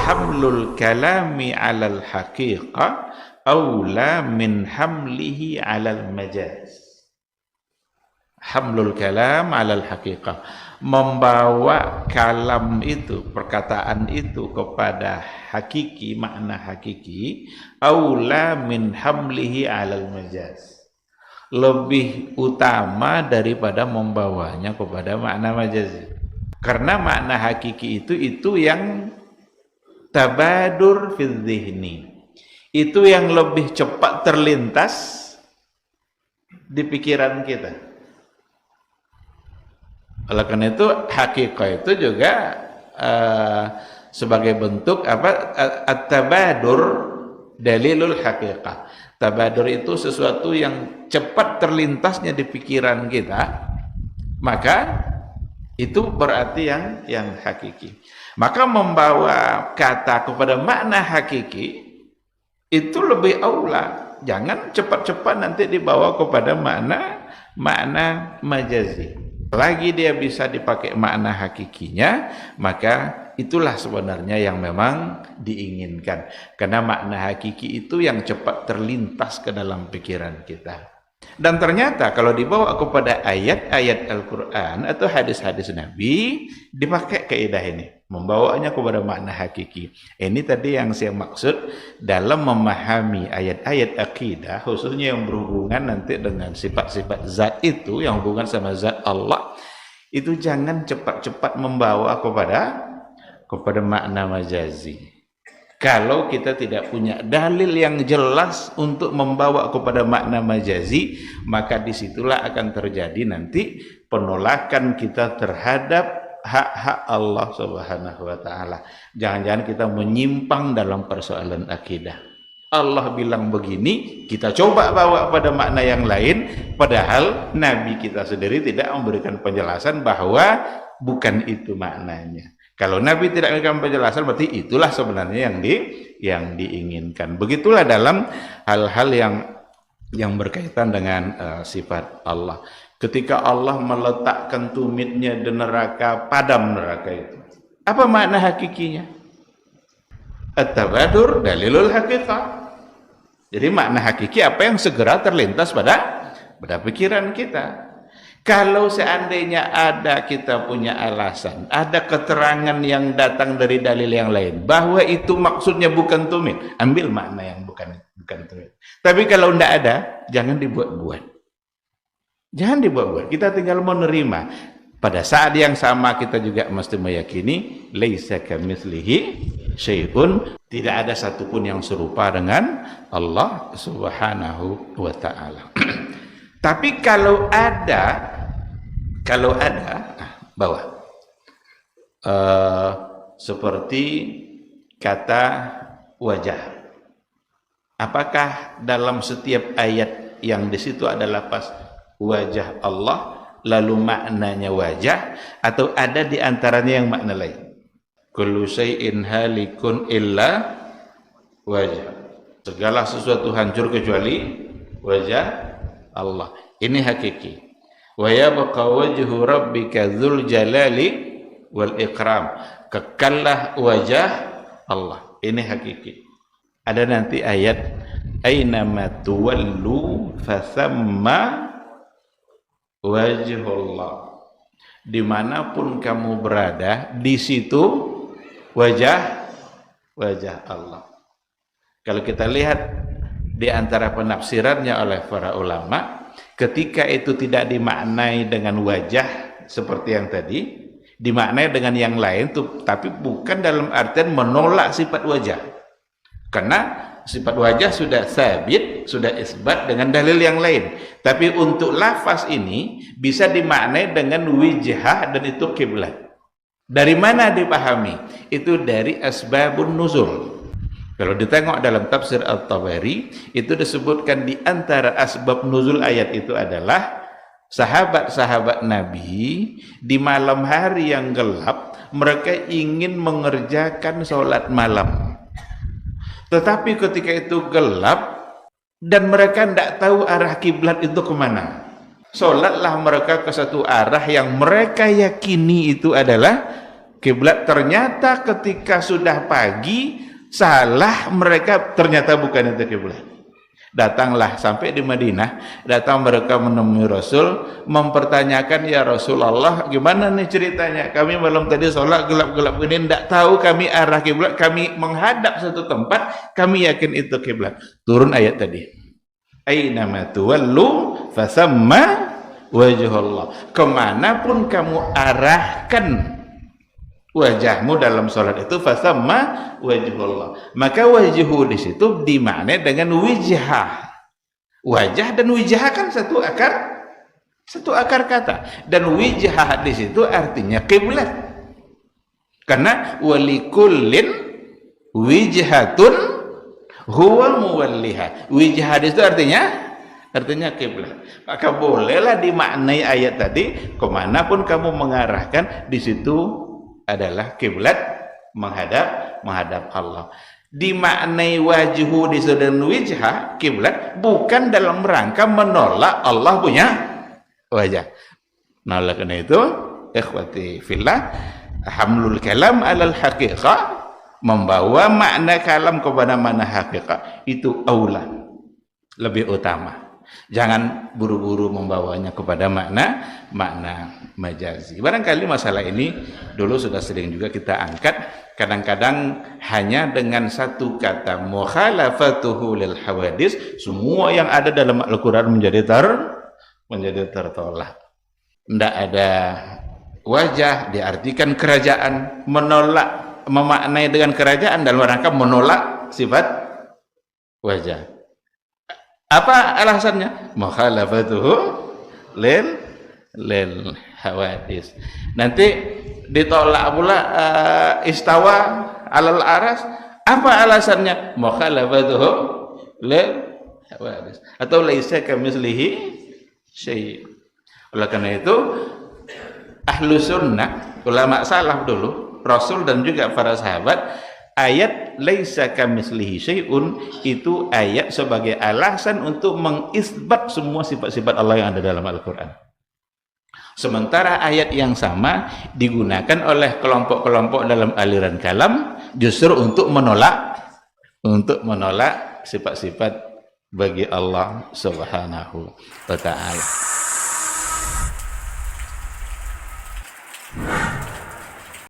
hamlul kalami 'alal haqiqah aula min hamlihi 'alal majaz. Hamlul kalam 'alal haqiqah, membawa kalam itu, perkataan itu kepada hakiki, makna hakiki, aula min hamlihi 'alal majaz, lebih utama daripada membawanya kepada makna majazi. Karena makna hakiki itu yang tabadur fi dzihni, itu yang lebih cepat terlintas di pikiran kita. Oleh karena itu hakikat itu juga sebagai bentuk apa, at-tabadur dalilul haqiqah. Tabadur itu sesuatu yang cepat terlintasnya di pikiran kita, maka itu berarti yang hakiki. Maka membawa kata kepada makna hakiki itu lebih aula. Jangan cepat-cepat nanti dibawa kepada makna majazi. Lagi dia bisa dipakai makna hakikinya, maka itulah sebenarnya yang memang diinginkan. Karena makna hakiki itu yang cepat terlintas ke dalam pikiran kita. Dan ternyata kalau dibawa kepada ayat-ayat Al-Quran atau hadis-hadis Nabi, dipakai kaidah ini, membawanya kepada makna hakiki. Ini tadi yang saya maksud dalam memahami ayat-ayat akidah, khususnya yang berhubungan nanti dengan sifat-sifat zat itu, yang hubungan sama zat Allah, itu jangan cepat-cepat membawa kepada makna majazi. Kalau kita tidak punya dalil yang jelas untuk membawa kepada makna majazi, maka disitulah akan terjadi nanti penolakan kita terhadap hak-hak Allah Subhanahu wa ta'ala. Jangan-jangan kita menyimpang dalam persoalan akidah. Allah bilang begini, kita coba bawa pada makna yang lain, padahal Nabi kita sendiri tidak memberikan penjelasan bahwa bukan itu maknanya. Kalau Nabi tidak memberikan penjelasan, berarti itulah sebenarnya yang diinginkan. Begitulah dalam hal-hal yang berkaitan dengan sifat Allah. Ketika Allah meletakkan tumitnya di neraka, padam neraka itu. Apa makna hakikinya? At-tabadur dalilul haqiqah. Jadi makna hakiki apa yang segera terlintas pada pikiran kita. Kalau seandainya kita punya alasan, ada keterangan yang datang dari dalil yang lain, bahwa itu maksudnya bukan tumit, ambil makna yang bukan tumit. Tapi kalau tidak ada, jangan dibuat-buat. Jangan dibuat-buat. Kita tinggal menerima. Pada saat yang sama kita juga mesti meyakini, laisa kamitslihi syai'un, tidak ada satupun yang serupa dengan Allah Subhanahu wa ta'ala. Tapi kalau ada bawah seperti kata wajah, apakah dalam setiap ayat yang di situ ada lafaz wajah Allah lalu maknanya wajah, atau ada di antaranya yang makna lain? Kullu syai'in halikun illa wajah, segala sesuatu hancur kecuali wajah Allah. Ini hakiki. Wa yabqa wajhu rabbika dzul jalali wal ikram, kekallah wajah Allah. Ini hakiki. Ada nanti ayat ainama tuwallu fathamma wajhullah, dimanapun kamu berada di situ wajah Allah. Kalau kita lihat di antara penafsirannya oleh para ulama, ketika itu tidak dimaknai dengan wajah seperti yang tadi, dimaknai dengan yang lain tuh, tapi bukan dalam artian menolak sifat wajah. Karena sifat wajah sudah sabit, sudah isbat dengan dalil yang lain. Tapi untuk lafaz ini bisa dimaknai dengan wijhah, dan itu kiblat. Dari mana dipahami? Itu dari asbabun nuzul. Kalau ditengok dalam tafsir At-Tabari, itu disebutkan di antara asbab nuzul ayat itu adalah sahabat-sahabat Nabi di malam hari yang gelap, mereka ingin mengerjakan sholat malam. Tetapi ketika itu gelap dan mereka tidak tahu arah kiblat itu kemana, sholatlah mereka ke satu arah yang mereka yakini itu adalah kiblat. Ternyata ketika sudah pagi salah mereka, ternyata bukan itu kiblat. Datanglah sampai di Madinah, datang mereka menemui Rasul, mempertanyakan, ya Rasulullah, gimana nih ceritanya? Kami malam tadi sholat gelap-gelap ini, tidak tahu kami arah kiblat, kami menghadap satu tempat, kami yakin itu kiblat. Turun ayat tadi. Ainama tuwallu fasamma wajhullah. Kemanapun kamu arahkan wajahmu dalam sholat itu, fasamma wajhullah, maka wajhu di situ dimaknai dengan wijhah. Wajah dan wijhah kan satu akar kata, dan wijhah di situ artinya kiblat, karena walikullin wijhatun huwa muwalliha. Wijhah di situ artinya kiblat. Maka bolehlah dimaknai ayat tadi, kemanapun kamu mengarahkan, di situ adalah kiblat, menghadap Allah. Dimaknai wajhu di dan wijhah kiblat bukan dalam rangka menolak Allah punya wajah. Nah, oleh karena itu, ikhwati fillah, hamlul kalam alal haqiqah, membawa makna kalam kepada makna hakikat itu aula, lebih utama. Jangan buru-buru membawanya kepada makna majazi. Barangkali masalah ini dulu sudah sering juga kita angkat. Kadang-kadang hanya dengan satu kata mukhalafatuhu lil hawadis, semua yang ada dalam Al-Quran menjadi tertolak. Tidak ada wajah diartikan kerajaan, menolak, memaknai dengan kerajaan dalam rangka menolak sifat wajah. Apa alasannya? Mukhalafatuhu lil hawadis. Nanti ditolak pula istawa alal aras. Apa alasannya? Mukhalafatuhu lil hawadis. Atau laisa kamitslihi syai'. Oleh karena itu, ahlu sunnah, ulama salaf dulu, Rasul dan juga para sahabat, ayat laisa kamitslihi syai'un itu ayat sebagai alasan untuk mengisbat semua sifat-sifat Allah yang ada dalam Al-Quran. Sementara ayat yang sama digunakan oleh kelompok-kelompok dalam aliran kalam justru untuk menolak sifat-sifat bagi Allah Subhanahu wa ta'ala.